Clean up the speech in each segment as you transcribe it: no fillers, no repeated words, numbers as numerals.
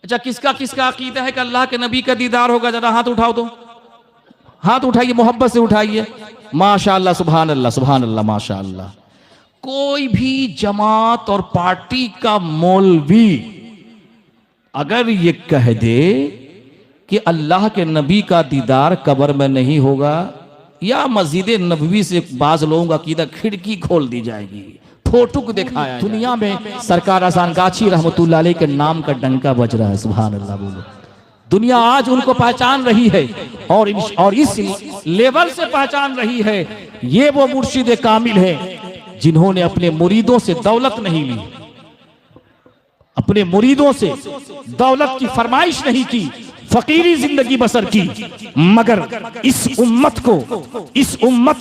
अच्छा, किसका किसका अकीदा है कि अल्लाह के नबी का दीदार होगा? जरा हाथ उठाओ तो, हाथ उठाइए, मोहब्बत से उठाइए। माशाअल्लाह, सुभान अल्लाह, सुभान अल्लाह, माशाअल्लाह। कोई भी जमात और पार्टी का मौलवी अगर ये कह दे कि अल्लाह के नबी का दीदार कब्र में नहीं होगा, या मस्जिद नबवी से बाज लोगों का अकीदा खिड़की खोल दी जाएगी, फोटो को दिखाया। दुनिया में सरकार अहसान गाची रहमतुल्लाह अलैह के नाम का डंका बज रहा है। सुभान अल्लाह बोलो। दुनिया आज उनको पहचान रही है और इस लेवल से पहचान रही है। ये वो मुर्शिद कामिल है जिन्होंने अपने मुरीदों से दौलत नहीं ली, अपने मुरीदों से दौलत की फरमाइश नहीं की, फकीरी जिंदगी बसर की, मगर इस उम्मत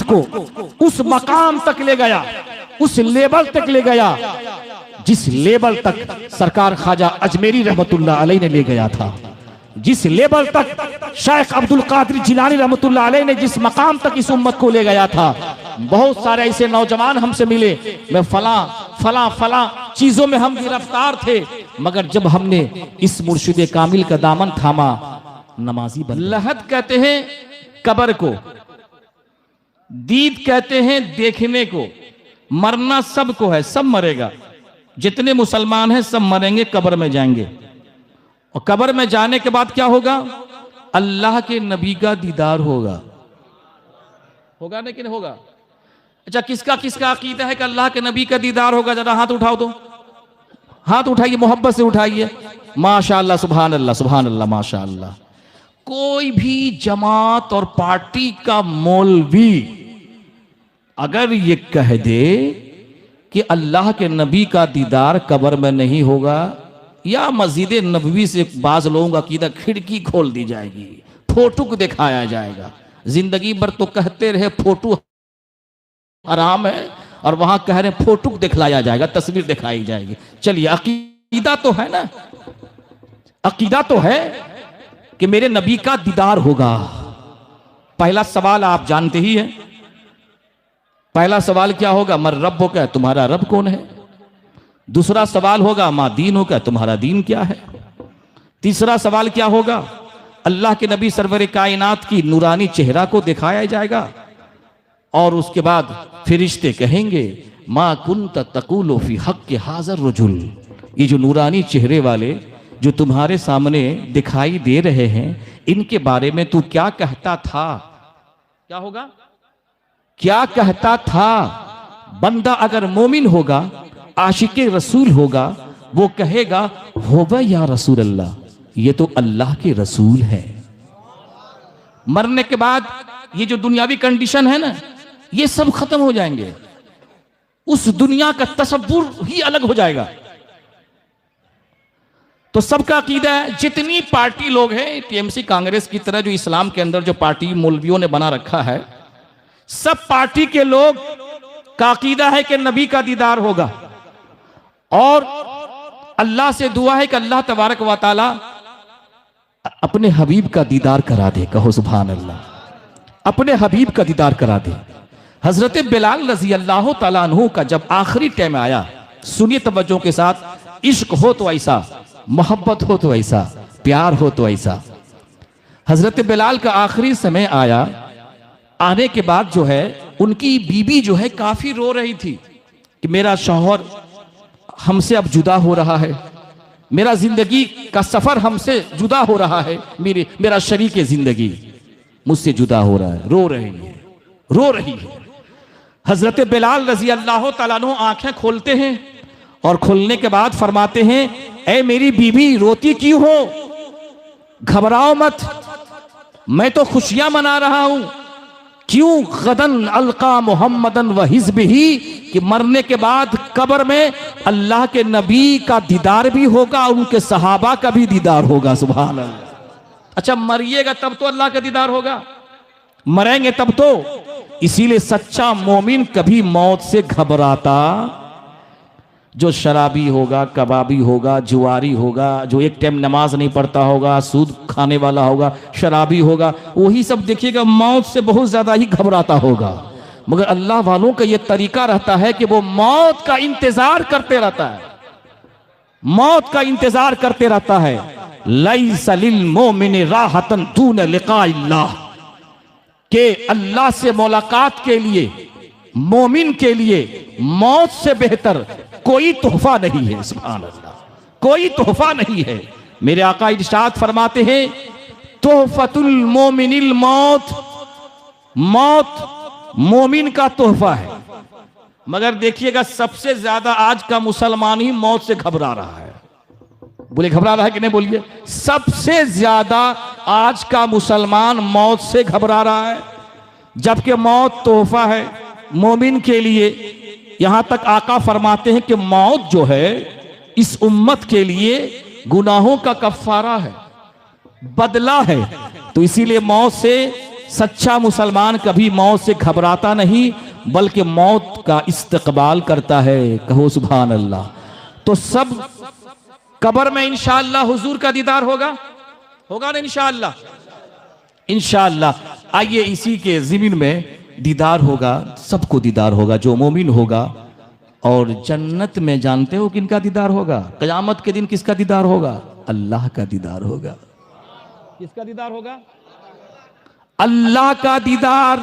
को उस मकाम तक ले गया, उस लेवल तक ले गया जिस लेवल तक सरकार ख्वाजा अजमेरी रहमतुल्लाह अलैह ने ले गया था, जिस लेवल तक शेख अब्दुल कादिर जिलानी रहमतुल्लाह अलैह ने जिस मकाम तक इस उम्मत को ले गया था। बहुत सारे ऐसे नौजवान हमसे मिले, मैं फला चीजों में हम गिरफ्तार थे, मगर जब हमने इस मुर्शिद कामिल का दामन थामा, नमाजी बन। लहद कहते हैं कब्र को, दीद कहते हैं देखने को, मरना सबको है, सब मरेगा। जितने मुसलमान हैं सब मरेंगे, कब्र में जाएंगे, और कब्र में जाने के बाद क्या होगा? अल्लाह के नबी का दीदार होगा। होगा नहीं कि नहीं होगा? अच्छा, किसका किसका अकीदा है कि अल्लाह के नबी का दीदार होगा? जरा हाथ उठाओ तो, हाथ उठाइए, मोहब्बत से उठाइए। माशाअल्लाह, सुभान अल्लाह, सुभान अल्लाह, माशाअल्लाह। कोई भी जमात और पार्टी का मौलवी अगर ये कह दे कि अल्लाह के नबी का दीदार कब्र में नहीं होगा, या मस्जिद नबवी से बाज लोगों का अकीदा खिड़की खोल दी जाएगी, फोटो को दिखाया जाएगा। जिंदगी भर तो कहते रहे फोटो हराम है, और वहां कह रहे फोटो को दिखलाया जाएगा, तस्वीर दिखाई जाएगी। चलिए, अकीदा तो है ना, अकीदा तो है कि मेरे नबी का दीदार होगा। पहला सवाल आप जानते ही हैं, पहला सवाल क्या होगा? मर रब हो, क्या तुम्हारा रब कौन है? दूसरा सवाल होगा मा दीन हो, क्या तुम्हारा दीन क्या है? तीसरा सवाल क्या होगा? अल्लाह के नबी सरवर कायनात की नूरानी चेहरा को दिखाया जाएगा, और उसके बाद फिरिश्ते कहेंगे मा कुन्त तक़ूलु फी हक़्क़ि हाज़र रजुल, ये जो नूरानी चेहरे वाले जो तुम्हारे सामने दिखाई दे रहे हैं, इनके बारे में तू क्या कहता था? क्या होगा? क्या कहता था? बंदा अगर मोमिन होगा, आशिक रसूल होगा, वो कहेगा होगा या रसूल अल्लाह, ये तो अल्लाह के रसूल है। मरने के बाद ये जो दुनियावी कंडीशन है ना, ये सब खत्म हो जाएंगे, उस दुनिया का तसव्वुर ही अलग हो जाएगा। तो सबका अकीदा है, जितनी पार्टी लोग हैं टीएमसी कांग्रेस की तरह जो इस्लाम के अंदर जो पार्टी मौलवियों ने बना रखा है, सब पार्टी के लोग का अकीदा है कि नबी का दीदार होगा, और अल्लाह से दुआ है कि अल्लाह तबारक व तआला अपने हबीब का दीदार करा दे। कहो सुभान अल्लाह, अपने हबीब का दीदार करा दे। हजरत बिलाल रजी अल्लाह तआला अन्हु का जब आखिरी टाइम आया, सुनिए तवज्जो के साथ, इश्क हो तो ऐसा, मोहब्बत हो तो ऐसा, प्यार हो तो ऐसा। हजरत बिलाल का आखिरी समय आया, आने के बाद जो है उनकी बीबी जो है काफी रो रही थी कि मेरा शौहर हमसे अब जुदा हो रहा है, मेरा जिंदगी का सफर हमसे जुदा हो रहा है, मेरा शरीक जिंदगी मुझसे जुदा हो रहा है। रो रही है। हजरत बिलाल रजी अल्लाह तआला अन्हु आंखें खोलते हैं, और खोलने के बाद फरमाते हैं, ऐ मेरी बीबी रोती क्यों हो? घबराओ मत, मैं तो खुशियां मना रहा हूं। क्यों? गदन अलका मोहम्मदन व हिज़्बिही, कि मरने के बाद कब्र में अल्लाह के नबी का दीदार भी होगा, उनके सहाबा का भी दीदार होगा। सुभान अल्लाह। अच्छा, मरिएगा तब तो अल्लाह का दीदार होगा, मरेंगे तब तो। इसीलिए सच्चा मोमिन कभी मौत से घबराता, जो शराबी होगा, कबाबी होगा, जुआरी होगा, जो एक टाइम नमाज नहीं पढ़ता होगा, सूद खाने वाला होगा, शराबी होगा, वही सब देखिएगा मौत से बहुत ज्यादा ही घबराता होगा। मगर अल्लाह वालों का यह तरीका रहता है कि वो मौत का इंतजार करते रहता है, मौत का इंतजार करते रहता है। लैसा लिल मोमिन राहतन दून लिकाइल्लाह, के अल्लाह से मुलाकात के लिए मोमिन के लिए मौत से बेहतर कोई तोहफा नहीं है। सुभान अल्लाह, कोई तोहफा नहीं है। मेरे आका इरशाद फरमाते हैं तोहफतुल मोमिनिल मौत, मौत मोमिन का तोहफा है। मगर देखिएगा सबसे ज्यादा आज का मुसलमान ही मौत से घबरा रहा है। बोले घबरा रहा है कि नहीं बोलिए। सबसे ज्यादा आज का मुसलमान मौत से घबरा रहा है, जबकि मौत तोहफा है मोमिन के लिए। यहां तक आका फरमाते हैं कि मौत जो है इस उम्मत के लिए गुनाहों का कफ्फारा है, बदला है। तो इसीलिए मौत से सच्चा मुसलमान कभी मौत से घबराता नहीं, बल्कि मौत का इस्तकबाल करता है। कहो सुभान अल्लाह। तो सब कब्र में इंशाअल्लाह हुजूर का दीदार होगा, होगा ना इंशाअल्लाह, इंशाअल्लाह। आइए इसी के ज़मीन में दीदार होगा, सबको दीदार होगा जो मोमिन होगा। और जन्नत में जानते हो किनका दीदार होगा? क़यामत के दिन किसका दीदार होगा? अल्लाह का दीदार होगा। किसका दीदार होगा? अल्लाह का दीदार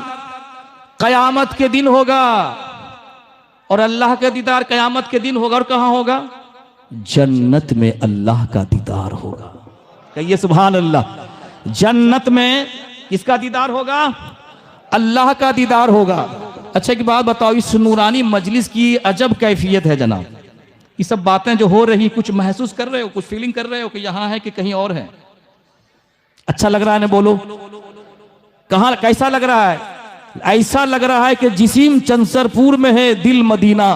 क़यामत के दिन होगा। और अल्लाह का दीदार क़यामत के दिन होगा। और कहां होगा? जन्नत में अल्लाह का दीदार होगा। कहिए सुभान अल्लाह। जन्नत में किसका दीदार होगा? अल्लाह का दीदार होगा। अच्छा एक बात बताओ, इस नूरानी मजलिस की अजब कैफियत है जनाब। ये सब बातें जो हो रही, कुछ महसूस कर रहे हो, कुछ फीलिंग कर रहे हो कि यहां है कि कहीं और है? अच्छा लग रहा है ना? बोलो कहां, कैसा लग रहा है? ऐसा लग रहा है कि जिस्म चंसरपुर में है, दिल मदीना,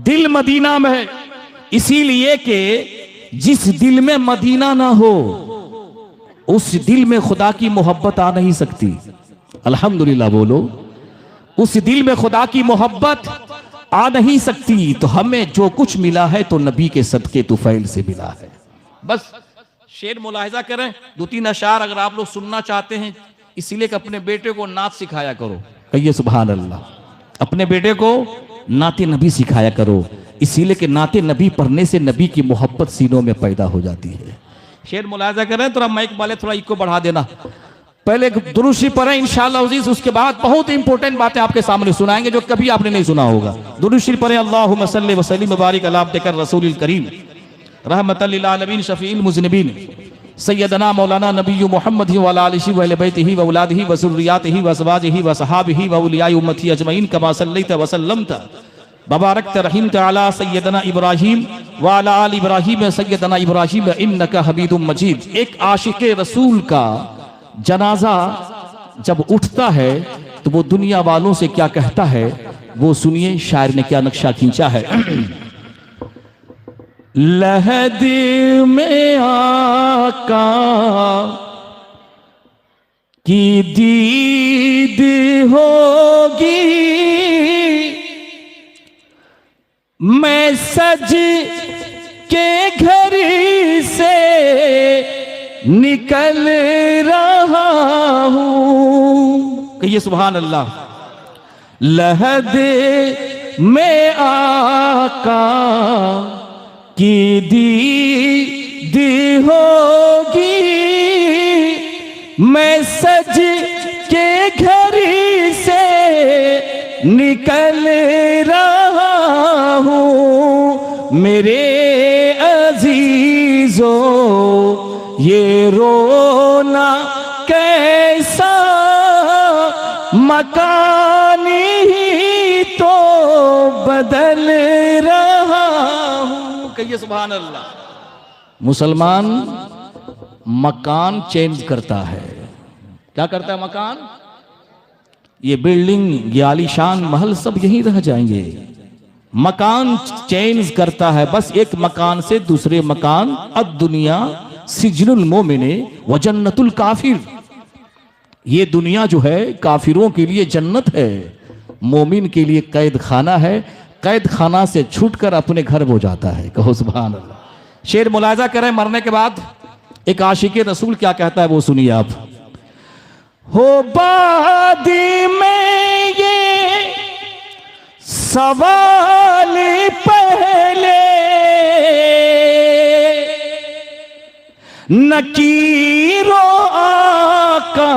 दिल मदीना में है। इसीलिए कि जिस दिल में मदीना ना हो उस दिल में खुदा की मोहब्बत आ नहीं सकती। अल्हम्दुलिल्लाह बोलो। उस दिल में खुदा की मोहब्बत आ नहीं सकती। तो हमें जो कुछ मिला है तो नबी के सदके तुफैल से मिला है। बस शेर मुलाहिजा करें, दो तीन अशार अगर आप लोग सुनना चाहते हैं, इसीलिए कि अपने बेटे को नात सिखाया करो। कहिए सुभान अल्लाह। अपने बेटे को नाते नबी सिखाया करो, इसीलिए कि नाते नबी पढ़ने से नबी की मोहब्बत सीनों में पैदा हो जाती है। शेर मुलाहिजा करें, थोड़ा माइक वाले थोड़ा इको बढ़ा देना। पहले दुरूद शरीफ पढ़ें इंशाअल्लाह अज़ीज़, उसके बाद बहुत इंपॉर्टेंट बातें आपके सामने सुनाएंगे जो कभी आपने नहीं सुना होगा। दुरूद शरीफ पढ़ें। अल्लाहुम्मा सल्लि व सल्लिम व बारिक अला अब्दिका रसूलिल करीम रहमतल लिल आलमीन शफीइल मुज़निबीन सय्यदना मौलाना नबी मुहम्मद व अला आलिहि व अहले बैतिहि व औलादिहि व ज़ुर्रिय्यातिहि व अज़वाजिहि व सहाबिहि व औलियाए उम्मती अजमईन कमा सल्लैता व सल्लमता बबारकत रहीमत अला सय्यदना इब्राहीम व अला आलि इब्राहीम सय्यदना इब्राहीम इन्नका हमीदुम मजीद। एक आशिक़े रसूल का जनाजा जब उठता है तो वो दुनिया वालों से क्या कहता है, वो सुनिए। शायर ने क्या नक्शा खींचा है। लहद में आका की दीद होगी, मैं सज के घर से निकल रहा हूं। कहिए सुभान अल्लाह। लहद में आका की दीद होगी, मैं सज के घर से निकल रहा हूं। मेरे अजीजों ये रोना कैसा, मकान ही तो बदल रहा हूं। कहिए सुभान अल्लाह। मुसलमान मकान चेंज करता है। क्या करता है मकान? ये बिल्डिंग, ये आलीशान महल सब यहीं रह जाएंगे। मकान चेंज करता है, बस एक मकान से दूसरे मकान। अब दुनिया सिजनुल मोमिने व जन्नतुल काफिर। ये दुनिया जो है काफिरों के लिए जन्नत है, मोमिन के लिए कैद खाना है। कैद खाना से छूटकर अपने घर हो जाता है। कहो सुभान अल्लाह। शेर मुलाजा करें, मरने के बाद एक आशिक़े रसूल क्या कहता है वो सुनिए आप। हो बाद में ये सवाल पहले नकीरो आका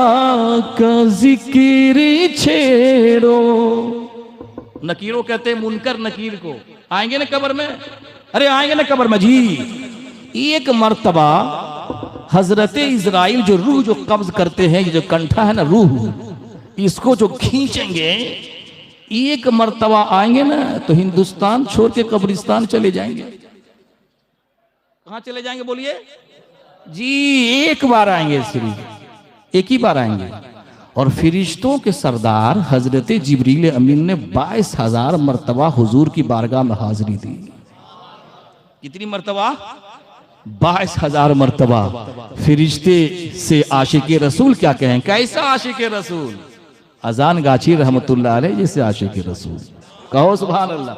का जिक्र छेड़ो। नकीरो कहते हैं मुनकर नकीर को। आएंगे ना कब्र में, अरे आएंगे ना कब्र में जी। एक मर्तबा हजरत इजराइल जो रूह जो कब्ज करते हैं, ये जो कंठा है ना रूह, इसको जो खींचेंगे, एक मर्तबा आएंगे ना तो हिंदुस्तान छोड़ के कब्रिस्तान चले जाएंगे। कहां चले जाएंगे बोलिए जी? एक बार आएंगे, सिर्फ एक ही बार आएंगे। और फिरिश्तों के सरदार हजरत जिब्रील अमीन ने 22,000 मर्तबा हुजूर की बारगाह में हाजिरी दी। कितनी मर्तबा? 22,000 मर्तबा। फिरिश्ते से आशिक रसूल क्या कहें, कैसा आशिक रसूल? अजान गाची रहमतुल्लाह अलैह जैसे आशिक रसूल, कहो सुभान अल्लाह।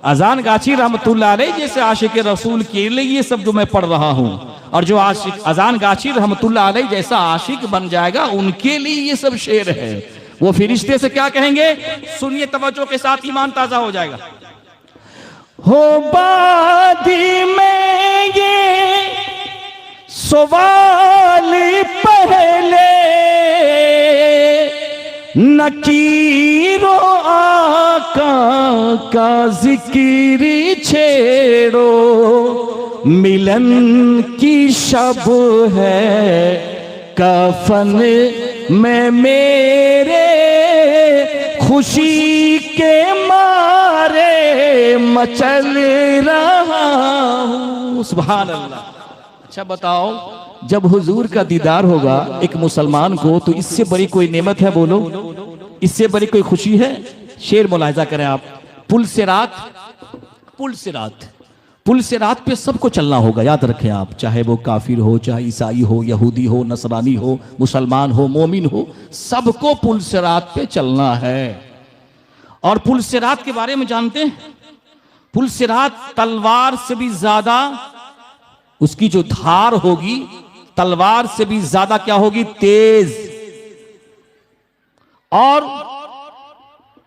अजान गाची रहमतुल्लाह अलैह जैसे आशिक रसूल के लिए ये सब जो मैं पढ़ रहा हूं, और जो आशिक अजान गाची रहमतुल्लाह अलैह जैसा आशिक बन जाएगा उनके लिए ये सब शेर है। वो फिरिश्ते से क्या कहेंगे, सुनिए तवज्जो के साथ, ईमान ताजा हो जाएगा। हो बादी में ये सवाल पहले, नकीरो आका का जिक्र छेड़ो। मिलन की शब है कफन में मेरे, खुशी के मारे मचल रहा हूँ। सुभान अल्लाह। अच्छा बताओ, जब हुजूर का दीदार होगा एक मुसलमान को, तो इससे बड़ी कोई नेमत है बोलो? इससे बड़ी कोई खुशी है? शेर मुलाहिजा करें आप। पुल से रात, पुल से रात, पुल से रात पे सबको चलना होगा, याद रखें आप। चाहे वो काफिर हो, चाहे ईसाई हो, यहूदी हो, नसरानी हो, मुसलमान हो, मोमिन हो, सबको पुल से रात पे चलना है। और पुल से रात के बारे में जानते हैं, पुल से रात तलवार से भी ज्यादा उसकी जो धार होगी, तलवार से भी ज्यादा क्या होगी, तेज। और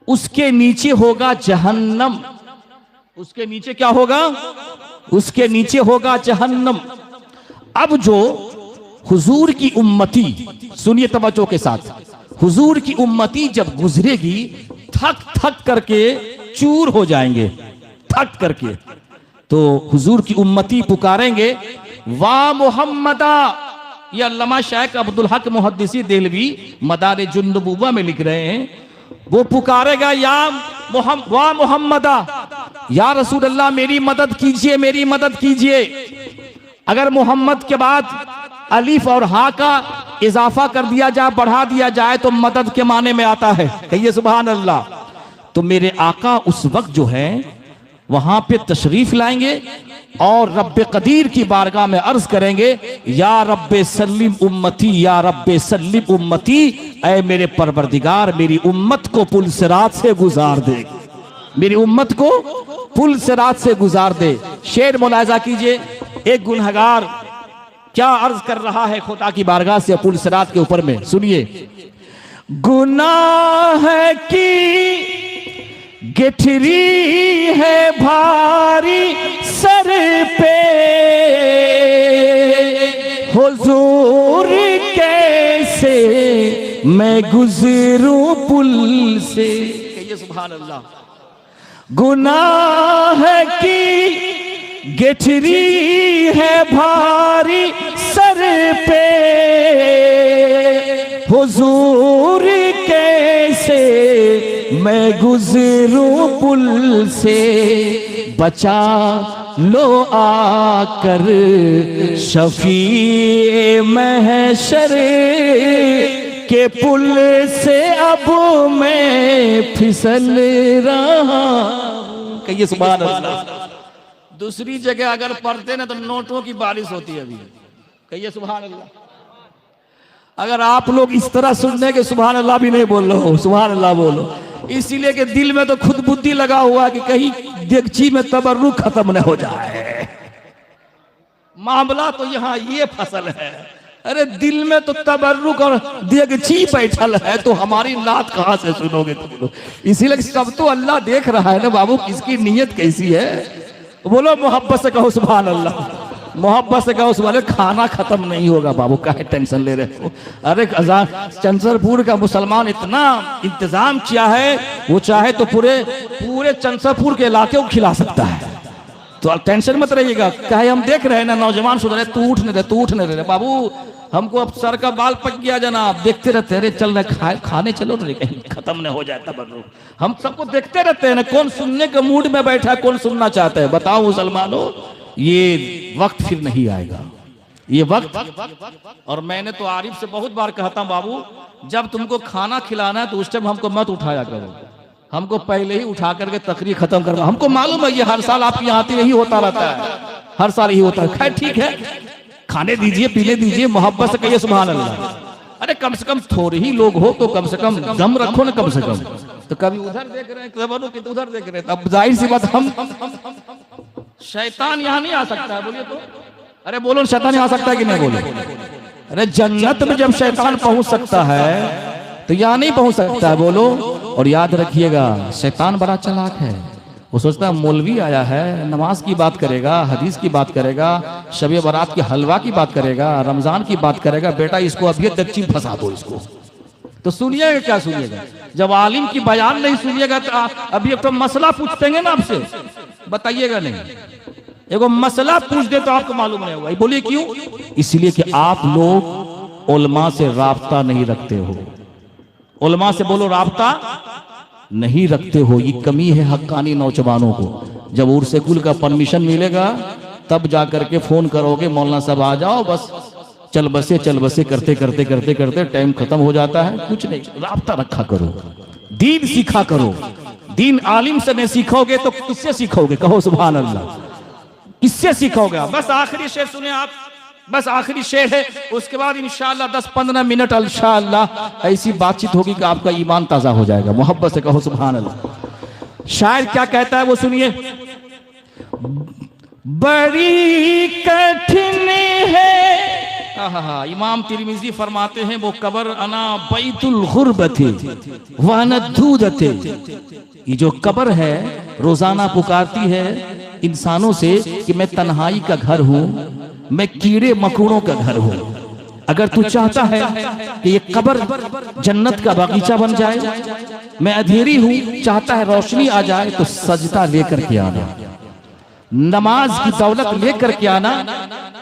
उसके नीचे होगा जहन्नम। उसके नीचे क्या होगा? उसके नीचे होगा जहन्नम। अब जो हुजूर की उम्मती, सुनिए तवज्जो के साथ, हुजूर की उम्मती जब गुजरेगी थक थक करके चूर हो जाएंगे, थक करके। तो हुजूर की उम्मती पुकारेंगे, वाह मोहम्मदा। ये अल्लामा शेख अब्दुल हक मुहद्दिसी देहलवी मदारे जुन्नबुवा में लिख रहे हैं। वो पुकारेगा, वाह मोहम्मदा, या रसूल अल्लाह मेरी मदद कीजिए, मेरी मदद कीजिए। अगर मोहम्मद के बाद अलीफ और हा का इजाफा कर दिया जाए, बढ़ा दिया जाए, तो मदद के माने में आता है। कहिए सुभान अल्लाह। तो मेरे आका उस वक्त जो है वहां पे तशरीफ लाएंगे और रब्बे कदीर की बारगाह में अर्ज करेंगे, या रब्बे सल्लिम उम्मती, या रब्बे सल्लिम उम्मती। ऐ मेरे परवरदिगार, मेरी उम्मत को पुल सिरात से गुजार दे, मेरी उम्मत को पुल सिरात से गुजार दे। शेर मुलाहिजा कीजिए, एक गुनहगार क्या अर्ज कर रहा है खुदा की बारगाह से पुल सिरात के ऊपर में, सुनिए। गुनाह की गिठरी है भारी सर पे, हुजूर कैसे मैं गुजरूं पुल से। कहिए सुभान अल्लाह। गुनाह की गिठरी है भारी सर पे, हुजूर कैसे मैं गुजरूं पुल से। बचा लो आकर शफी महशर के पुल से, अब मैं फिसल रहा। कहिए सुभान अल्लाह। दूसरी जगह अगर पढ़ते ना तो नोटों की बारिश होती है अभी। कहिए सुभान अल्लाह। अगर आप लोग इस तरह सुनने के सुभान अल्लाह भी नहीं बोल रहे हो, सुभान अल्लाह बोलो। इसीलिए कि दिल में तो खुद बुद्धि लगा हुआ कि कहीं देगची में तबर्रुक खत्म न हो जाए। मामला तो यहाँ ये फसल है। अरे दिल में तो तबर्रुक और देगची बैठल है, तो हमारी नात कहां से सुनोगे तुम लोग? इसीलिए सब तो अल्लाह देख रहा है ना बाबू, किसकी नीयत कैसी है। बोलो मोहब्बत से कहो सुभान अल्लाह। मोहब्बत से कहो उस वाले खाना खत्म नहीं होगा बाबू, काहे टेंशन ले रहे हो। अरे अजान चंसरपुर का मुसलमान इतना इंतजाम किया है, वो चाहे तो पूरे चंसरपुर के इलाके को खिला सकता है, तो टेंशन मत रहिएगा। कहे हम देख रहे हैं ना नौजवान सुन रहे, तू उठ नहीं रहे बाबू, हमको अब सर का बाल पक गया जनाब, देखते रहते हैं, चल रहे खाने चलो ना, कहीं खत्म न हो जाता बर्रू। हम सबको देखते रहते हैं ना, कौन सुनने के मूड में बैठा है, कौन सुनना चाहता है। बताओ मुसलमानों, ये वक्त फिर नहीं आएगा, ये वक्त। और मैंने तो आरिफ से बहुत बार कहता हूं बाबू, जब तुमको खाना खिलाना है तो उस टाइम हमको मत उठाया करो, हमको पहले ही उठा करके तकरीर खत्म करवा। हमको मालूम है ये हर साल आपके यहाँ यही होता रहता है, हर साल यही होता है। खैर ठीक है, खाने दीजिए, पीने दीजिए, मोहब्बत से कहिए सुभान अल्लाह। अरे कम से कम थोड़े ही लोग हो तो कम से कम दम रखो ना, कम से कम। तो कभी उधर देख रहे हैं, कभी उधर देख रहे हैं, अब जाहिर सी बात हम शैतान यहाँ नहीं आ सकता है, बोलिए तो। अरे बोलो, शैतान यहाँ आ सकता है कि नहीं, बोलो। अरे जन्नत में जब शैतान पहुंच सकता है तो यहाँ नहीं पहुंच सकता है, बोलो। और याद रखिएगा, शैतान बड़ा चालाक है, वो सोचता है मौलवी आया है, नमाज की बात करेगा, हदीस की बात करेगा, शबे बारात के हलवा की बात करेगा, रमजान की बात करेगा, बेटा इसको अभी दच्ची फंसा दो इसको। तो सुनिएगा, क्या सुनिएगा, जब आलिम की बयान नहीं सुनिएगा तो अभी एक तो मसला पूछतेंगे ना आपसे, बताइएगा नहीं। एगो मसला पूछ दे तो आपको मालूम नहीं होगा। बोलिए क्यों? इसलिए कि आप लोग उलमा से राब्ता नहीं रखते हो, उलमा से बोलो राब्ता नहीं रखते हो। ये कमी है हक्कानी नौजवानों को। जब उर्स कुल का परमिशन मिलेगा तब जाकर के फोन करोगे, मौलाना साहब आ जाओ, बस चल बसे करते करते करते करते टाइम खत्म हो जाता है। कुछ नहीं, राब्ता रखा करो, दीन सीखा करो। दीन आलिम से नहीं सीखोगे तो किससे सीखोगे? कहो सुभान अल्लाह। किससे सीखोगे? बस आखिरी शेर सुने आप, बस आखिरी शेर है, उसके बाद इंशाअल्लाह 10-15 मिनट इंशाअल्लाह ऐसी बातचीत होगी कि आपका ईमान ताजा हो जाएगा। मोहब्बत से कहो सुभान अल्लाह। शायर क्या कहता है वो सुनिए। बड़ी कठिन है, इमाम तिरमिजी फरमाते हैं वो कब्र अना बैतुल गुर्बती व अना दूदती। ये जो कब्र है रोजाना पुकारती है इंसानों से कि मैं तन्हाई का घर हूं, मैं कीड़े मकोड़ों का घर हूं। अगर तू चाहता है कि ये कब्र जन्नत का बागीचा बन जाए, मैं अंधेरी हूं, चाहता है रोशनी आ जाए, तो सजदा लेकर के आना, नमाज की दौलत लेकर के आना,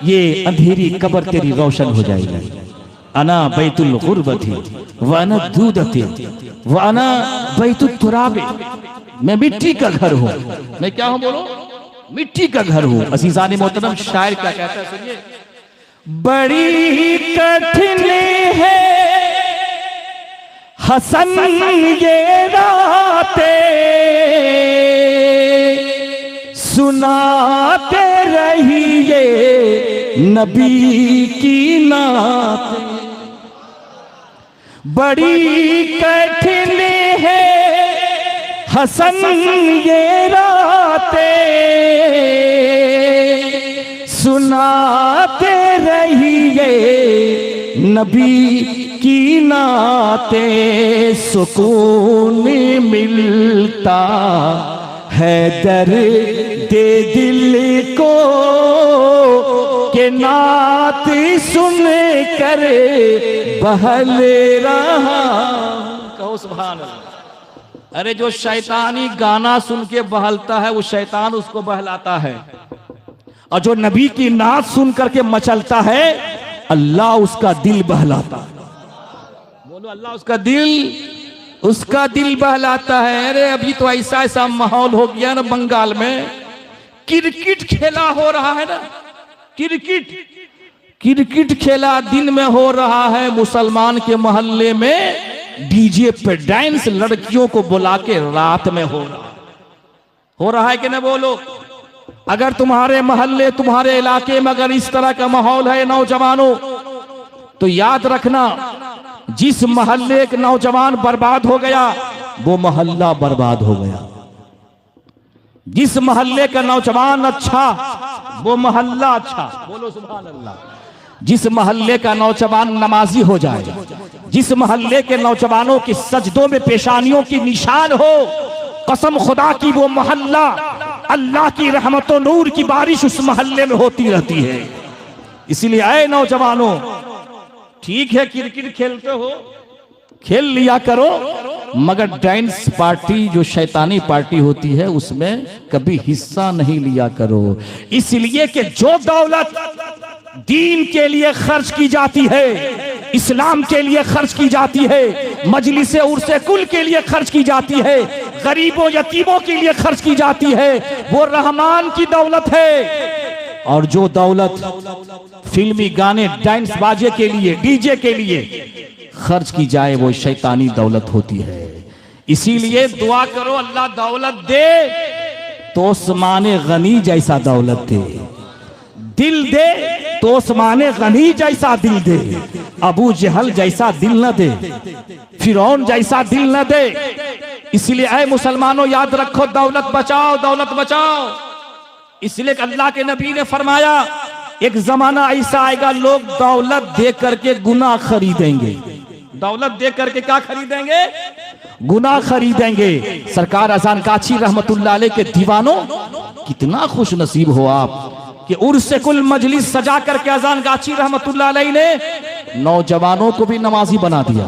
ये अंधेरी कब्र तेरी रोशन हो जाएगी। अना बैतुल गुर्बती व अना दूदती व अना बैतुत तुराबे। मैं मिट्टी का घर हूं। मैं क्या हूं? बोलो, मिट्टी का घर हूं। अजीजान मोहतरम, शायर क्या कहता है सुनिए। बड़ी कठिन है हसन ये रातें, सुनाते रहिए नबी की नातें। बड़ी कठिन है हसन ये रातें, सुनाते रहिए नबी की नातें। सुकून मिलता है दर्द दिल को के नात सुन कर बहल रहा। कहो सुभान अल्लाह। अरे जो शैतानी गाना सुन के बहलता है वो शैतान उसको बहलाता है, और जो नबी की नात सुन करके मचलता है अल्लाह उसका दिल बहलाता है। बोलो, अल्लाह उसका दिल बहलाता है। अरे अभी तो ऐसा माहौल हो गया ना बंगाल में, क्रिकेट खेला हो रहा है ना, क्रिकेट खेला दिन में हो रहा है, मुसलमान के मोहल्ले में डीजे पे डांस लड़कियों को बुला के रात में हो रहा है कि नहीं? बोलो, अगर तुम्हारे मोहल्ले तुम्हारे इलाके में अगर इस तरह का माहौल है नौजवानों, तो याद रखना, जिस मोहल्ले के नौजवान बर्बाद हो गया वो मोहल्ला बर्बाद हो गया। जिस मोहल्ले का नौजवान अच्छा वो मोहल्ला अच्छा। बोलो सुभान अल्लाह। जिस मोहल्ले का नौजवान नमाजी हो जाए, जिस मोहल्ले के नौजवानों की सजदों में पेशानियों की निशान हो, कसम खुदा की वो मोहल्ला अल्लाह की रहमत और नूर की बारिश उस मोहल्ले में होती रहती है। इसलिए आए नौजवानों, ठीक है क्रिकेट खेलते हो, खेल लिया करो, मगर डांस पार्टी जो शैतानी पार्टी होती है उसमें कभी हिस्सा नहीं लिया करो। इसलिए कि जो दौलत दीन के लिए खर्च की जाती है, इस्लाम के लिए खर्च की जाती है, मजलिस उर्से कुल के लिए खर्च की जाती है, गरीबों यतीमों के लिए खर्च की जाती है, वो रहमान की दौलत है। और जो दौलत फिल्मी गाने डांस बाजे के लिए, डीजे के लिए खर्च की जाए वो शैतानी दौलत होती है। इसीलिए दुआ करो अल्लाह दौलत दे तो उस्माने गनी जैसा दौलत दे, दिल दे तो उस्माने गनी जैसा दिल दे, अबू जहल जैसा दिल न दे, फिरौन जैसा दिल न दे। इसलिए ऐ मुसलमानों याद रखो, दौलत बचाओ, दौलत बचाओ। इसलिए अल्लाह के नबी ने फरमाया एक जमाना ऐसा आएगा लोग दौलत दे करके गुनाह खरीदेंगे। दौलत दे करके क्या खरीदेंगे? गुनाह खरीदेंगे। सरकार अजान काची रहमतुल्लाह अलैह के दीवानों, कितना खुश नसीब हो आप कि उर्से कुल मजलिस सजा करके अजान काची रहमतुल्लाह अलैह ने नौजवानों को भी नमाजी बना दिया।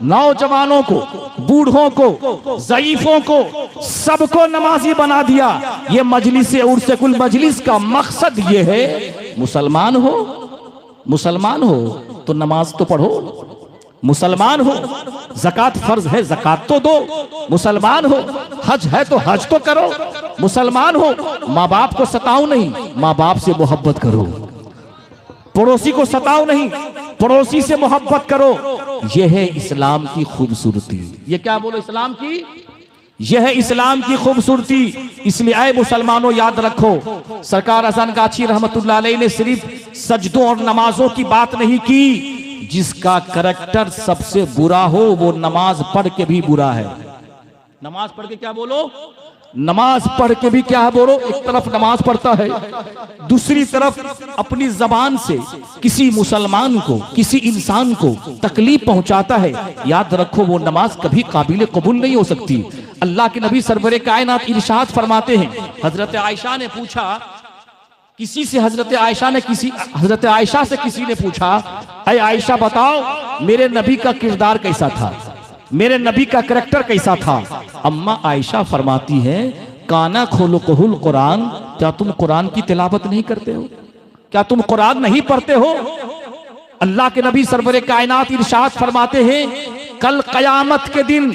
नौजवानों को, बूढ़ों को, ज़ईफों को, सबको नमाजी बना दिया। ये मजलिस उर्से कुल मजलिस का मकसद ये है, मुसलमान हो, मुसलमान हो तो नमाज तो पढ़ो, मुसलमान हो ज़कात फर्ज है ज़कात तो दो, मुसलमान हो हज है तो हज तो करो, मुसलमान हो माँ बाप को सताओ नहीं, माँ बाप से मोहब्बत करो, पड़ोसी को सताओ नहीं, पड़ोसी से मोहब्बत करो। यह है इस्लाम की खूबसूरती। ये क्या बोलो? इस्लाम की, यह है इस्लाम की खूबसूरती। इसलिए आए मुसलमानों याद रखो, सरकार हसन गाची रहमतुल्लाह अलैह ने सिर्फ सजदों और नमाजों की बात नहीं की। जिसका करैक्टर सबसे बुरा हो वो नमाज पढ़ के भी बुरा है। नमाज पढ़ के क्या बोलो? नमाज पढ़ के भी क्या है बोलो? एक तरफ नमाज पढ़ता है, दूसरी तरफ अपनी जबान से किसी मुसलमान को, किसी इंसान को तकलीफ पहुंचाता है। याद रखो वो नमाज कभी काबिल कबूल नहीं हो सकती। अल्लाह के नबी सरवरे कायनात इरशाद फरमाते हैं, हजरत आयशा ने पूछा किसी से, हजरत आयशा से किसी ने पूछा, अय आयशा बताओ मेरे नबी का किरदार कैसा था, मेरे नबी का करैक्टर कैसा था? अम्मा आयशा फरमाती है, काना खुलुकुहुल कुरान, क्या तुम कुरान की तिलावत नहीं करते हो? क्या तुम कुरान नहीं पढ़ते हो? अल्लाह के नबी सरवरे कायनात इरशाद फरमाते हैं, कल कयामत के दिन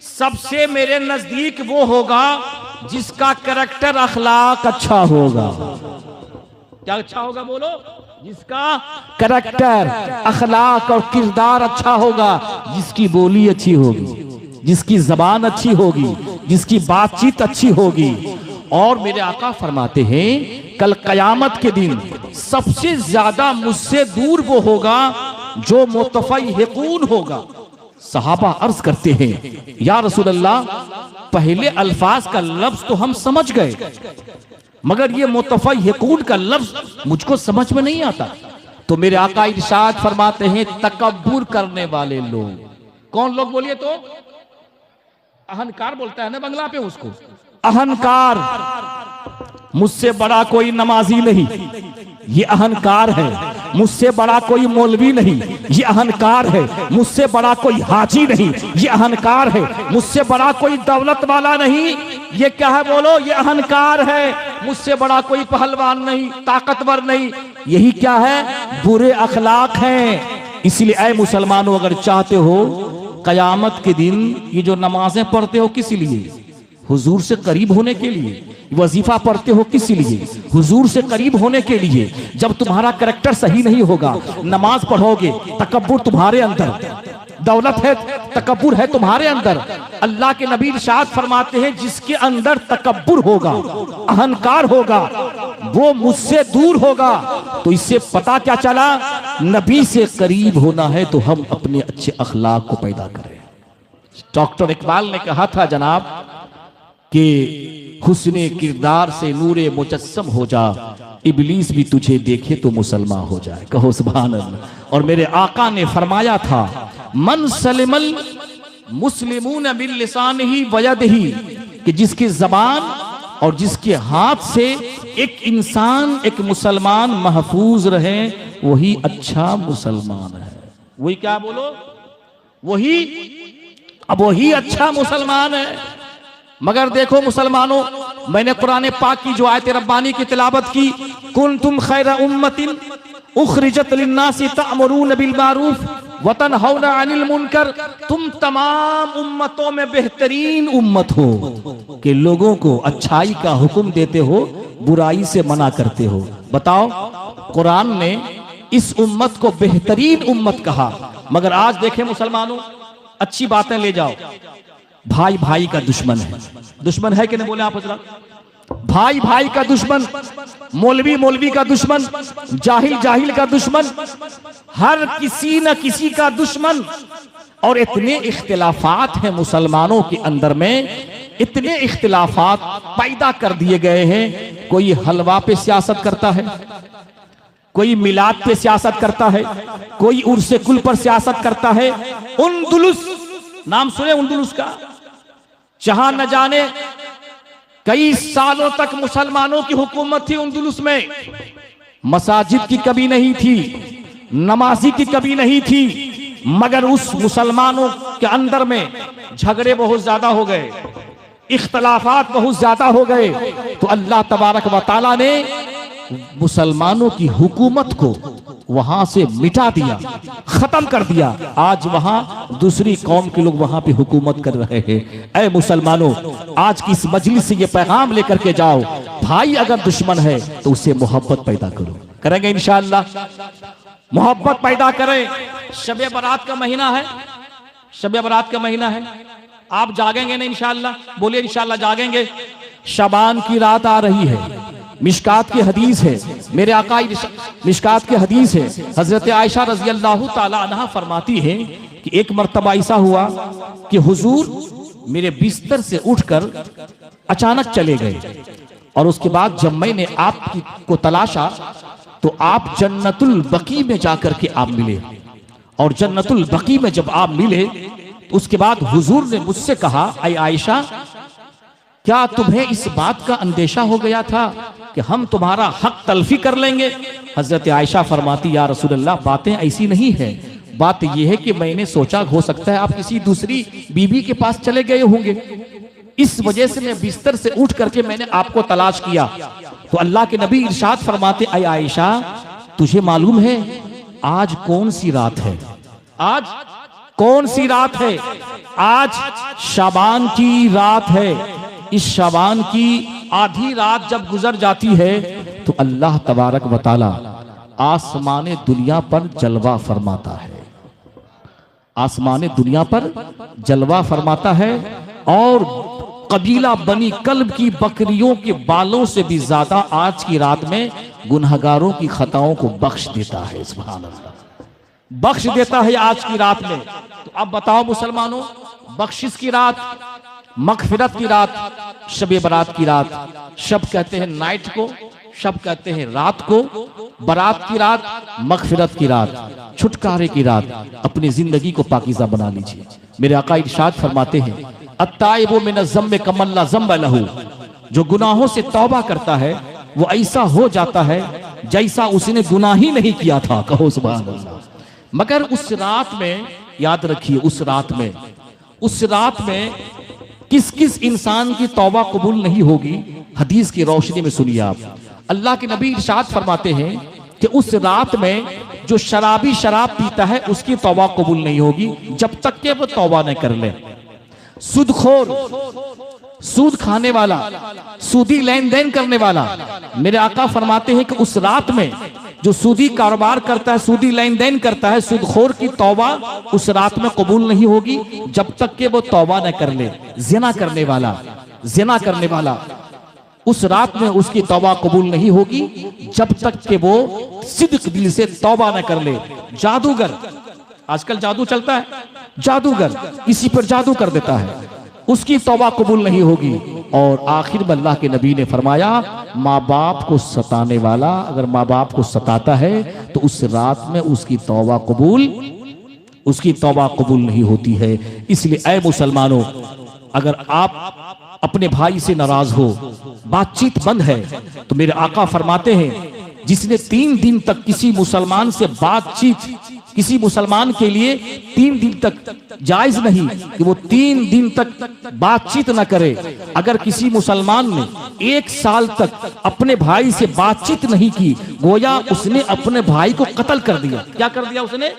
सबसे मेरे नजदीक वो होगा जिसका करैक्टर अखलाक अच्छा होगा। क्या अच्छा होगा बोलो? जिसका करैक्टर, अखलाक और किरदार अच्छा होगा, जिसकी बोली अच्छी होगी, जिसकी जबान अच्छी होगी, जिसकी बातचीत अच्छी होगी। और मेरे आका फरमाते हैं कल कयामत के दिन सबसे ज्यादा मुझसे दूर वो होगा जो मुतफय्हिकून होगा। सहाबा अर्ज करते हैं, या रसूल अल्लाह पहले अल्फाज का लफ्ज तो हम समझ गए, मगर ये मुतफय्हिकून का लफ्ज मुझको समझ में नहीं आता। तो मेरे आका इरशाद फरमाते हैं, तकब्बुर करने वाले लोग। कौन लोग बोलिए तो? अहंकार बोलता है ना बंगला पे उसको, अहंकार। मुझसे बड़ा कोई नमाजी नहीं, ये अहंकार है। मुझसे बड़ा कोई मौलवी नहीं, ये अहंकार है। मुझसे बड़ा कोई हाजी नहीं, ये अहंकार है। मुझसे बड़ा कोई दौलत वाला नहीं, ये क्या है बोलो? ये अहंकार है। मुझसे बड़ा कोई पहलवान नहीं, ताकतवर नहीं, यही क्या है? बुरे अखलाक हैं। इसलिए ऐ मुसलमानों, अगर चाहते हो कयामत के दिन ये जो नमाजें पढ़ते हो किस लिए? हुजूर से करीब होने के लिए। वजीफा पढ़ते हो किस लिए? हुजूर से करीब होने के लिए। जब तुम्हारा करैक्टर सही नहीं होगा, नमाज पढ़ोगे, तकब्बुर तुम्हारे अंदर, दौलत है, तकब्बुर है तुम्हारे अंदर। अल्लाह के नबी इरशाद फरमाते हैं, जिसके अंदर तकब्बुर होगा, अहंकार होगा, वो मुझसे दूर होगा। तो इससे पता क्या चला? नबी से करीब होना है तो हम अपने अच्छे अखलाक को पैदा करें। डॉक्टर इकबाल ने कहा था जनाब कि हुस्ने किरदार से नूरे मुजस्सम हो जा, इबलीस भी तुझे देखे तो मुसलमान हो जाए। कहो सुभान अल्लाह। और मेरे आका ने फरमाया था, मन सलिमल मुस्लिमून बिल लिसानिही व यदिही, कि जिसकी जबान और जिसके हाथ से एक इंसान, एक मुसलमान महफूज रहे, वही अच्छा मुसलमान है। वही क्या बोलो, वही अच्छा मुसलमान है। मगर देखो मुसलमानों, मैंने कुरान पाक की जो आयत रब्बानी की तिलावत की, कुंतुम खैरा उम्मतिन उखरिजत लिन्नासी तअमुरून बिल मारूफ व तनहौना अनिल मुनकर, तुम तमाम उम्मतों में बेहतरीन उम्मत हो कि लोगों को अच्छाई का हुक्म देते हो, बुराई से मना करते हो। बताओ, कुरान ने इस उम्मत को बेहतरीन उम्मत कहा। मगर आज देखें मुसलमानों, अच्छी बातें ले जाओ, भाई भाई का दुश्मन है। दुश्मन है कि नहीं, बोले आप हजरात? भाई भाई का दुश्मन, मौलवी मौलवी का दुश्मन, जाहिल जाहिल का दुश्मन, हर किसी न किसी का दुश्मन। और इतने इख्तिलाफात हैं मुसलमानों के अंदर में, इतने इख्तिलाफात पैदा कर दिए गए हैं। कोई हलवा पे सियासत करता है, कोई मिलाद पे सियासत करता है, कोई उर्से कुल पर सियासत करता है। उंदुलुस, नाम सुने उंदुलुस का? जहां न जाने कई सालों तक मुसलमानों की हुकूमत थी उंदुलुस में। मसाजिद की कभी नहीं थी, नमाजी की कभी नहीं थी, मगर उस मुसलमानों के अंदर में झगड़े बहुत ज्यादा हो गए, इख्तलाफात बहुत ज्यादा हो गए। तो अल्लाह तबारक व तआला ने मुसलमानों की हुकूमत को वहां से मिटा दिया, खत्म कर दिया। आज वहां दूसरी कौम के लोग वहां पे हुकूमत कर रहे हैं। ऐ मुसलमानों, आज की इस मजलिस से ये पैगाम लेकर के जाओ, भाई अगर दुश्मन है तो उससे मोहब्बत पैदा करो। करेंगे इंशाअल्लाह, मोहब्बत पैदा करें। शब बारात का महीना है, शब बारात का महीना है। आप जागेंगे ना इंशाअल्लाह? बोलिए इंशाअल्लाह जागेंगे। शबान की रात आ रही है। मिशकात की हदीस है, मेरे आका मिशकात की हदीस है, हजरत आयशा रजी अल्लाह ताला अन्हा फरमाती है कि एक मर्तबा ऐसा हुआ कि हुजूर मेरे बिस्तर से उठकर अचानक चले गए। और उसके बाद जब मैंने आपको तलाशा तो आप जन्नतुल बकी में जाकर के आप मिले। और जन्नतुल बकी में जब आप मिले, उसके बाद हुजूर ने मुझसे कहा, ऐ आयशा, क्या तुम्हें इस बात का अंदेशा हो गया था कि हम तुम्हारा हक तलफी कर लेंगे? हजरत आयशा फरमाती, या रसूलल्लाह, बातें ऐसी नहीं है। बात यह है कि मैंने सोचा हो सकता है आप किसी दूसरी बीवी के पास चले गए होंगे, इस वजह से मैं बिस्तर से उठ करके मैंने आपको तलाश किया। तो अल्लाह के नबी इरशाद फरमाते, ऐ आयशा, तुझे मालूम है आज कौन सी रात है? आज कौन सी रात है? आज शाबान की रात है। इस शाबान की आधी रात जब गुजर जाती है तो अल्लाह तबारक व तआला आसमाने दुनिया पर जलवा फरमाता है, आसमाने दुनिया पर जलवा फरमाता है। और कबीला बनी कल्ब की बकरियों के बालों से भी ज्यादा आज की रात में गुनहगारों की खताओं को बख्श देता है। सुभान अल्लाह, बख्श देता है आज की रात में। तो अब बताओ मुसलमानों, बख्शिश की रात, मगफिरत की रात, शब बारात की रात। शब कहते हैं नाइट को, शब कहते हैं रात को, बारात की रात, मगफिरत की रात, छुटकारे की रात। अपनी जिंदगी को पाकीज़ा बना लीजिए। मेरे आका इरशाद फरमाते हैं, अत्ताइबु मिन ज़म्बि कमल्ला ज़म्ब लहू, जो गुनाहों से तौबा करता है वो ऐसा हो जाता है जैसा उसने गुनाह ही नहीं किया था। कहो सुभान अल्लाह। मगर उस रात में, याद रखिए, उस रात में किस किस इंसान की तौबा कबूल नहीं होगी, हदीस की रोशनी में सुनिए आप। अल्लाह के नबी इरशाद फरमाते हैं कि उस रात में जो शराबी शराब पीता है उसकी तौबा कबूल नहीं होगी जब तक कि वो तौबा न कर ले। सूदखोर, सूद खाने वाला, सूदी लेन देन करने वाला, मेरे आका फरमाते हैं कि उस रात में जो सूदी कारोबार करता है, सूदी लेन देन करता है, सूदखोर की तौबा उस रात में कबूल नहीं होगी जब तक कि वो तौबा न कर ले। जिना करने वाला उस रात में उसकी तौबा कबूल नहीं होगी जब तक कि वो सिद्क दिल से तौबा न कर ले। जादूगर, आजकल जादू चलता है, जादूगर किसी पर जादू कर देता है, उसकी तौबा कबूल नहीं होगी। और आखिर में अल्लाह के नबी ने फरमाया, माँ बाप को सताने वाला अगर माँ बाप को सताता है तो उस रात में उसकी तौबा कबूल नहीं होती है। इसलिए ऐ मुसलमानों, अगर आप अपने भाई से नाराज हो, बातचीत बंद है, तो मेरे आका फरमाते हैं जिसने 3 दिन तक किसी मुसलमान से बातचीत, किसी मुसलमान के लिए 3 दिन तक जायज नहीं कि वो 3 दिन तक बातचीत न करे। अगर किसी मुसलमान ने 1 साल तक अपने भाई से बातचीत नहीं की, गोया उसने अपने भाई को कत्ल कर दिया। क्या कर दिया उसने?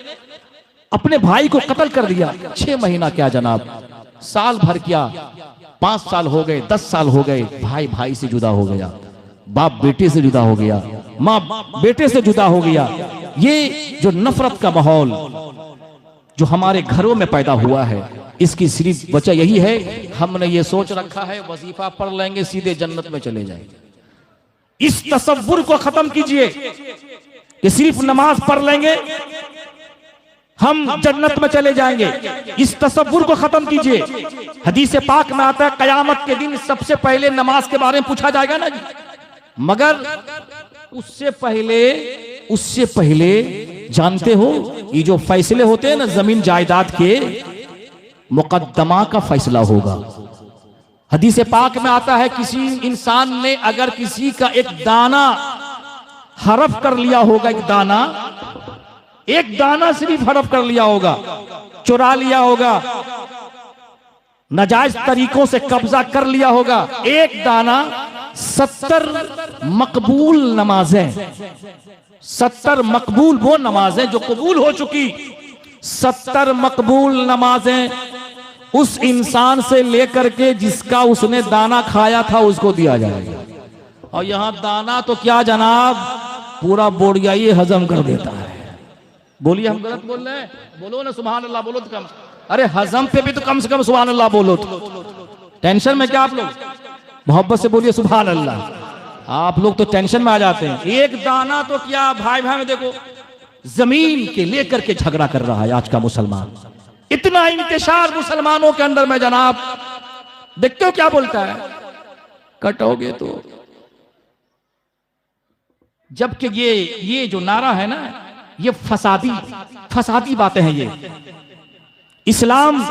अपने भाई को कत्ल कर दिया। 6 महीना क्या जनाब, साल भर क्या, 5 साल हो गए, 10 साल हो गए, भाई भाई से जुदा हो गया, बाप बेटे से जुदा हो गया, माँ बेटे से जुदा हो गया। ये जो नफरत का माहौल जो हमारे घरों में पैदा हुआ है, इसकी सिर्फ वजह यही है, हमने ये सोच रखा है वजीफा पढ़ लेंगे सीधे जन्नत में चले जाएंगे। इस तसव्वुर को खत्म कीजिए कि सिर्फ नमाज पढ़ लेंगे हम जन्नत में चले जाएंगे। इस तसव्वुर को खत्म कीजिए। हदीस पाक में आता है कयामत के दिन सबसे पहले नमाज के बारे में पूछा जाएगा ना जी, मगर उससे पहले जानते हो ये जो फैसले होते हैं ना जमीन जायदाद के, मुकद्दमा का फैसला होगा। हदीस पाक में आता है किसी इंसान ने अगर किसी का एक दाना हरफ कर लिया होगा, एक दाना सिर्फ हड़प कर लिया होगा, चुरा लिया होगा, नाजायज तरीकों से कब्जा कर लिया होगा, एक दाना 70 मकबूल नमाजें, 70 मकबूल वो नमाजें जो कबूल हो चुकी, 70 मकबूल नमाजें उस इंसान से लेकर के जिसका उसने दाना खाया था उसको दिया जाएगा। और यहां दाना तो क्या जनाब, पूरा बोड़िया ये हजम कर देता है। बोलिए हम गलत बोल रहे हैं? बोलो ना सुभान अल्लाह, बोलो तो कम। अरे हजम पे भी तो कम से कम सुभान अल्लाह बोलो। तो टेंशन में क्या आप लोग? मोहब्बत से बोलिए सुभान अल्लाह। आप लोग तो टेंशन में आ जाते हैं। एक दाना तो क्या भाई भाई में देखो, जमीन के लेकर के झगड़ा कर रहा है आज का मुसलमान। इतना इंतशार मुसलमानों के अंदर में जनाब, देखते हो क्या बोलता है, कटोगे तो। जबकि ये जो नारा है ना, ये फसादी बातें हैं। ये इस्लाम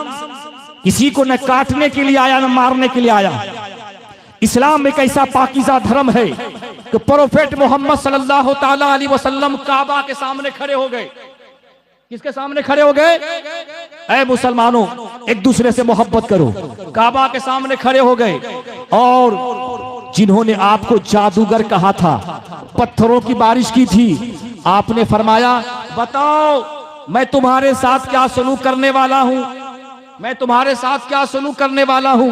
किसी को न काटने के लिए आया न मारने के लिए आया। इस्लाम एक ऐसा पाकीज़ा धर्म है कि प्रोफेट मोहम्मद सल्लल्लाहु ताला अलैहि वसल्लम काबा के सामने खड़े हो गए। किसके सामने खड़े हो गए? ऐ मुसलमानों, एक दूसरे से मोहब्बत करो। काबा के सामने खड़े हो गए और जिन्होंने आपको जादूगर कहा था, पत्थरों की बारिश की थी, आपने फरमाया बताओ मैं तुम्हारे साथ क्या सलूक करने वाला हूं, मैं तुम्हारे साथ क्या सलूक करने वाला हूं।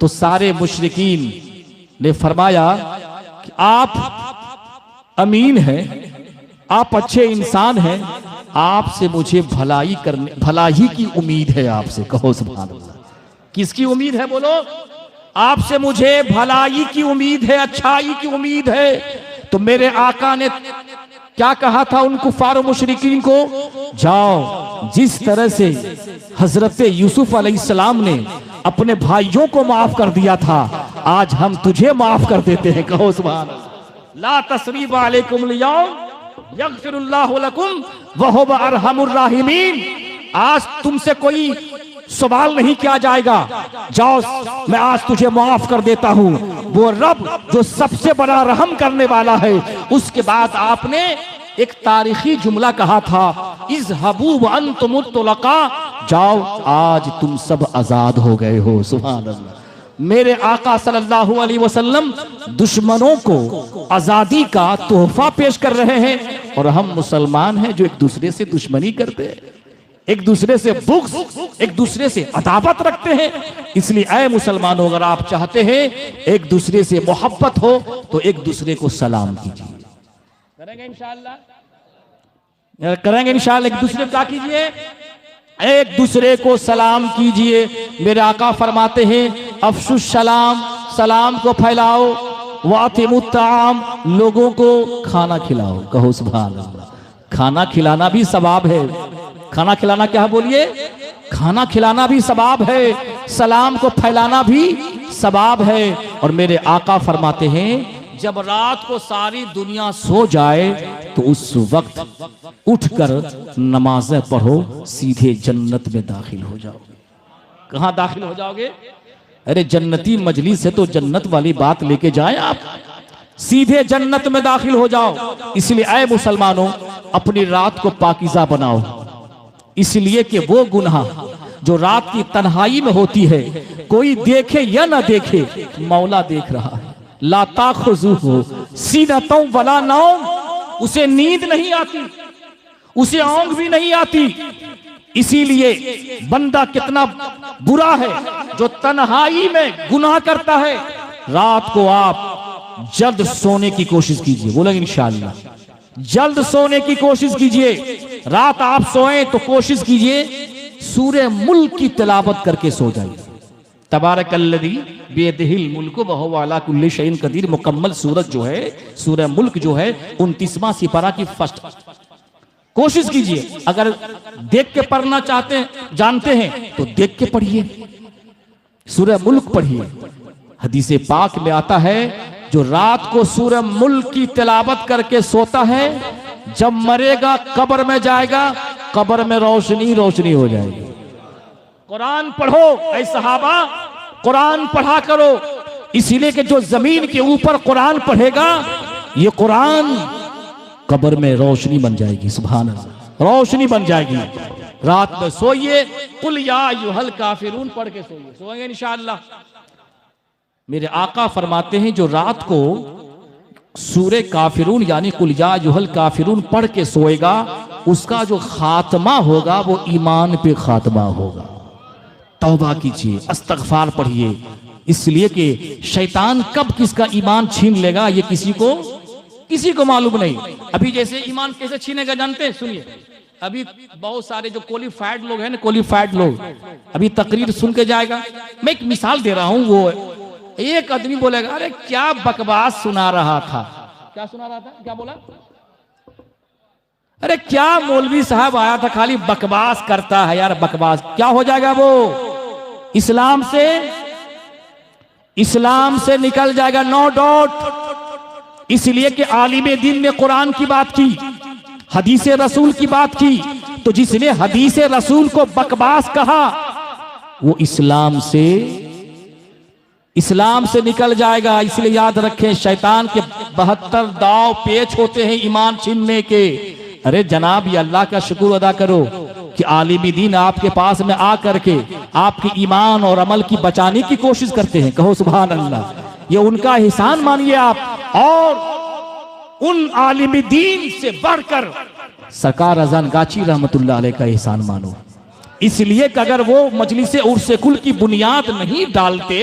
तो सारे मुशरिकीन ने फरमाया कि आप अमीन हैं, आप अच्छे इंसान हैं, आपसे मुझे भलाई की उम्मीद है आपसे। कहो सुभान अल्लाह। किसकी उम्मीद है बोलो? आपसे मुझे भलाई की उम्मीद है, अच्छाई की उम्मीद है। तो मेरे आका ने क्या कहा था उन कुफार मुशरिकीन को? जाओ, जिस तरह से हजरत यूसुफ अलैहिस्सलाम ने अपने भाइयों को माफ कर दिया था, आज हम तुझे माफ कर देते हैं। कहो सुभान अल्लाह। ला तस्रीब अलैकुम लियौम यगफिरुल्लाहु लकुम व हुवा अरहमुर राहिमीन। आज तुमसे कोई सवाल नहीं किया जाएगा, जाओ मैं आज तुझे माफ कर देता हूं। वो रब जो सबसे बड़ा रहम करने वाला है। उसके बाद आपने एक तारीखी जुमला कहा था, इज़हबू व अंतुम तुलका, जाओ आज तुम सब आजाद हो गए हो। सुभान अल्लाह। मेरे आका सल्लल्लाहु अलैहि वसल्लम दुश्मनों को आजादी का तोहफा पेश कर रहे हैं और हम मुसलमान हैं जो एक दूसरे से दुश्मनी करते हैं, एक दूसरे से बुग़्ज़, एक दूसरे से अदावत रखते हैं। इसलिए ऐ मुसलमानों, अगर आप चाहते हैं एक दूसरे से मोहब्बत हो तो एक दूसरे को सलाम कीजिए। करेंगे इंशाअल्लाह, करेंगे इंशाअल्लाह। एक दूसरे को क्या कीजिए? एक दूसरे को सलाम कीजिए। मेरे आका फरमाते हैं अफ़शुस सलाम, सलाम को फैलाओ, वातिमुत ताम, लोगों को खाना खिलाओ। कहो सुभान अल्लाह। खाना खिलाना भी सवाब है। खाना खिलाना क्या बोलिए? खाना खिलाना भी सवाब है, सलाम को फैलाना भी सवाब है। और मेरे आका फरमाते हैं जब रात को सारी दुनिया सो जाए तो उस वक्त उठकर नमाज़ें पढ़ो, सीधे जन्नत में दाखिल हो जाओगे। कहां दाखिल हो जाओगे? अरे जन्नती मजलिस है तो जन्नत वाली बात लेके जाएं आप, सीधे जन्नत में दाखिल हो जाओ। इसलिए ऐ मुसलमानों, अपनी रात को पाकीज़ा बनाओ, इसलिए कि वो गुनाह जो रात की तन्हाई में होती है, कोई देखे या ना देखे, मौला देख रहा है। ला ताखुज़ुहु सीनतुम वला नौम, उसे नींद नहीं आती, उसे ऊंघ भी नहीं आती। इसीलिए बंदा कितना बुरा है जो तन्हाई में गुनाह करता है। रात को आप जल्द सोने की कोशिश कीजिए, बोलेंगे इंशाअल्लाह, जल्द सोने की कोशिश कीजिए। रात आप सोएं तो कोशिश कीजिए सूरह मुल्क की तिलावत करके सो जाइए। तबारकल्लज़ी बियदिहिल मुल्क व हुवा अला कुल्लि शैइन कदीर, मुकम्मल सूरत जो है, सूरह मुल्क जो है 29वां सिपारा की फर्स्ट। कोशिश कीजिए, अगर देख के पढ़ना चाहते हैं, जानते हैं तो देख के पढ़िए, सूरह मुल्क पढ़िए। हदीस पाक में आता है जो रात को सूरह मुल्क की तिलावत करके सोता है, जब मरेगा कब्र में जाएगा, कब्र में रोशनी रोशनी हो जाएगी। कुरान पढ़ो ऐ सहाबा, कुरान पढ़ा करो, इसीलिए कि जो जमीन के ऊपर कुरान पढ़ेगा, ये कुरान कब्र में रोशनी बन जाएगी। सुभान अल्लाह, रोशनी बन जाएगी। रात में सोइए, कुल या अय्युहल काफिरून पढ़ के सोइए, सोएंगे इंशाअल्लाह। मेरे आका फरमाते हैं जो रात को सूरे काफिरून यानी कुल या अय्युहल काफिरून पढ़ के सोएगा, उसका जो खात्मा होगा वो ईमान पे खात्मा होगा। तौबा कीजिए, अस्तगफार पढ़िए, इसलिए कि शैतान कब किसका ईमान छीन लेगा ये किसी को मालूम नहीं। अभी जैसे ईमान कैसे छीनेगा जानते हैं? सुनिए, अभी बहुत सारे जो क्वालिफाइड लोग हैं ना, क्वालिफाइड लोग अभी तकरीर सुन के जाएगा। मैं एक मिसाल दे रहा हूं, वो एक आदमी बोलेगा अरे क्या बकवास सुना रहा था। क्या सुना रहा था? क्या बोला? अरे क्या मौलवी साहब आया था, खाली बकवास करता है यार, बकवास। क्या हो जाएगा वो? इस्लाम से निकल जाएगा, नो डाउट। इसलिए कि आलिम दीन ने कुरान की बात की, हदीस रसूल की बात की, तो जिसने हदीस रसूल को बकवास कहा वो इस्लाम से निकल जाएगा। इसलिए याद रखें, शैतान के 72 दाव पेच होते हैं ईमान छीनने के। अरे जनाब, ये अल्लाह का शुक्र अदा करो कि आलिम दीन आपके पास में आ करके आपके ईमान और अमल की बचाने की कोशिश करते हैं। कहो सुभान अल्लाह, ये उनका एहसान मानिए आप। और उन आलिम दीन से बढ़कर सरकार अजान गाची रहमतुल्लाह अलैह का एहसान मानो। इसलिए कि अगर वो मजलिस उर्स कुल की बुनियाद नहीं डालते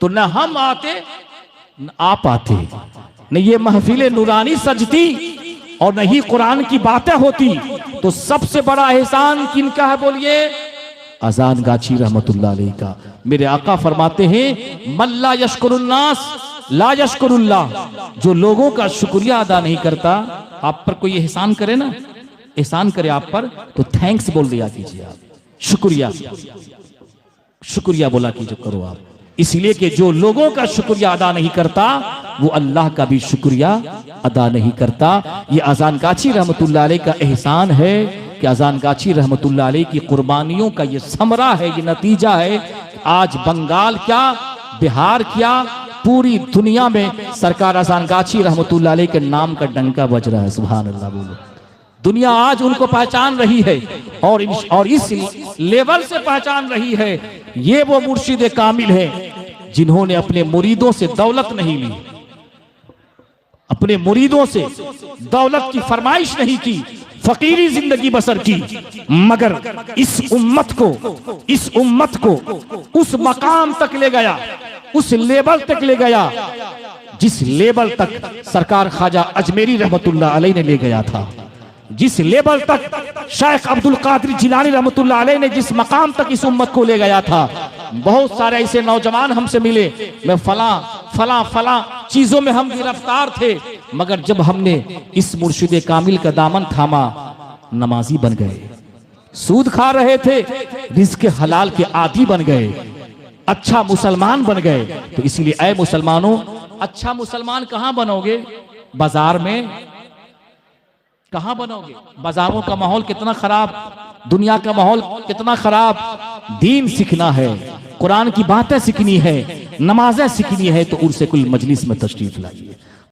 तो न हम आते न आप आते, न ये महफिल नूरानी सजती और न ही कुरान की बातें होती। तो सबसे बड़ा एहसान किनका है बोलिए? अजान गाची रहमतुल्लाह अलैह का। मेरे आका फरमाते हैं मल्ला यशकुरुन्नास ला यशकुरुल्लाह, जो लोगों का शुक्रिया अदा नहीं करता। आप पर कोई एहसान करे ना, एहसान करे आप पर, तो थैंक्स बोल दिया कीजिए आप, शुक्रिया बोला कीजिए, करो आप। इसलिए कि जो लोगों का शुक्रिया अदा नहीं करता वो अल्लाह का भी शुक्रिया अदा नहीं करता। ये अजान गाची रहमतुल्लाह अलैह का एहसान है कि अजान गाची रहमतुल्लाह अलैह की कुर्बानियों का ये समरा है, ये नतीजा है। आज बंगाल क्या, बिहार क्या, पूरी दुनिया में सरकार अजान गाची रहमतुल्लाह अलैह के नाम का डंका बज रहा है। सुभान अल्लाह बोलो। दुनिया आज उनको पहचान रही है और इस लेवल से पहचान रही है। ये वो मुर्शिद कामिल है जिन्होंने अपने मुरीदों से दौलत नहीं ली, अपने मुरीदों से दौलत की फरमाइश नहीं की, फकीरी जिंदगी बसर की, मगर इस उम्मत को उस मकाम तक ले गया, उस लेवल तक ले गया जिस लेवल तक सरकार ख्वाजा अजमेरी रहमतुल्लाह अलैह ने ले गया था, जिस लेवल तक शेख अब्दुल कादिर जिलानी रहमतुल्लाह अलैह ने जिस मकाम तक इस उम्मत को ले गया था। बहुत सारे ऐसे नौजवान हमसे मिले, मैं फला चीजों में हम गिरफ्तार थे, मगर जब हमने इस मुर्शिद कामिल का दामन थामा, नमाजी बन गए, सूद खा रहे थे, रिज़्क़ हलाल के आदी बन गए, अच्छा मुसलमान बन गए। तो इसलिए ऐ मुसलमानों, अच्छा मुसलमान कहां बनोगे? बाजार में कहां बनोगे? बाजारों का माहौल कितना खराब, दुनिया का माहौल कितना खराब। दीन सीखना है, कुरान की बातें सीखनी है, नमाजें सीखनी है, तो उर्स कुल मजलिस में तशरीफ लाइए।